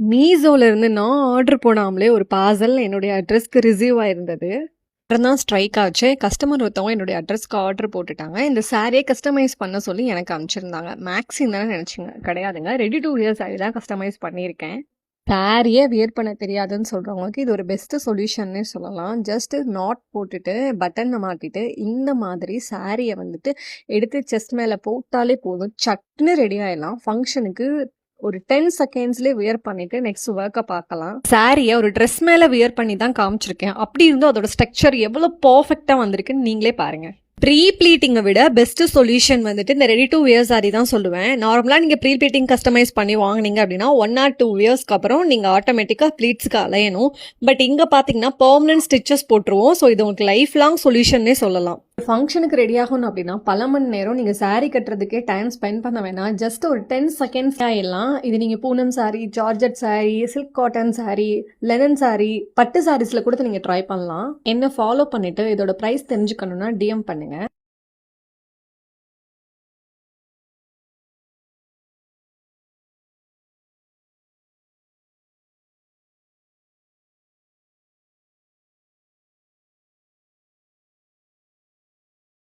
மீஷோல இருந்து நான் ஆர்டர் போடாமலே ஒரு பார்சல் என்னுடைய அட்ரஸ்க்கு ரிசீவ் ஆயிருந்தது. அப்புறம் தான் ஸ்ட்ரைக் ஆச்சு. கஸ்டமர் ஒருத்தவங்க என்னுடைய அட்ரஸ்க்கு ஆர்டர் போட்டுட்டாங்க. இந்த சாரியை கஸ்டமைஸ் பண்ண சொல்லி எனக்கு அனுப்பிச்சிருந்தாங்க. மேக்ஸின்னு தானே நினச்சிங்க, கிடையாதுங்க. ரெடி டு வியர் சாரி தான் கஸ்டமைஸ் பண்ணியிருக்கேன். சாரியே வியர் பண்ண தெரியாதுன்னு சொல்கிறவங்களுக்கு இது ஒரு பெஸ்ட்டு சொல்யூஷன்னே சொல்லலாம். ஜஸ்ட்டு நாட் போட்டுட்டு பட்டனை மாட்டிட்டு இந்த மாதிரி சாரியை வந்துட்டு எடுத்து செஸ்ட் மேலே போட்டாலே போதும், சட்டுன்னு ரெடி ஆயிடலாம். ஃபங்க்ஷனுக்கு ஒரு 10 செகண்ட்ஸ்லேயே வியர் பண்ணிட்டு நெக்ஸ்ட் ஒர்க்கை பார்க்கலாம். சாரியை ஒரு ட்ரெஸ் மேலே வியர் பண்ணி தான் காமிச்சிருக்கேன். அப்படி இருந்தும் அதோட ஸ்ட்ரக்சர் எவ்வளோ பர்ஃபெக்டாக வந்திருக்குன்னு நீங்களே பாருங்கள். ப்ரீ ப்ளீட்டிங்கை விட பெஸ்ட் சொல்யூஷன் வந்துட்டு இந்த ரெடி டு வியர் சாரி தான் சொல்லுவேன். நார்மலாக நீங்கள் ப்ரீ ப்ளீட்டிங் கஸ்டமைஸ் பண்ணி வாங்கினீங்க அப்படின்னா 1 or 2 இயர்ஸ்க்கு அப்புறம் நீங்கள் ஆட்டோமேட்டிக்காக ப்ளீட்ஸ்க்கு அலையணும். பட் இங்கே பார்த்தீங்கன்னா பெர்மனன்ட் ஸ்டிச்சஸ் போட்டுருவோம். ஸோ இது உங்களுக்கு லைஃப் லாங் சொல்யூஷன்னே சொல்லலாம். ஃபங்க்ஷனுக்கு ரெடி ஆகணும் அப்படின்னா பல மணி நேரம் நீங்கள் சாரீ கட்டுறதுக்கே டைம் ஸ்பெண்ட் பண்ண வேணாம். ஜஸ்ட் ஒரு 10 செகண்ட்ஸ் ஆயிடலாம். இது நீங்கள் Poonam sari, georgette sari, silk cotton sari, linen sari, பட்டு சாரீஸில் கூட நீங்கள் ட்ரை பண்ணலாம். என்ன ஃபாலோ பண்ணிட்டு இதோட ப்ரைஸ் தெரிஞ்சுக்கணும்னா டிஎம் பண்ணுங்க.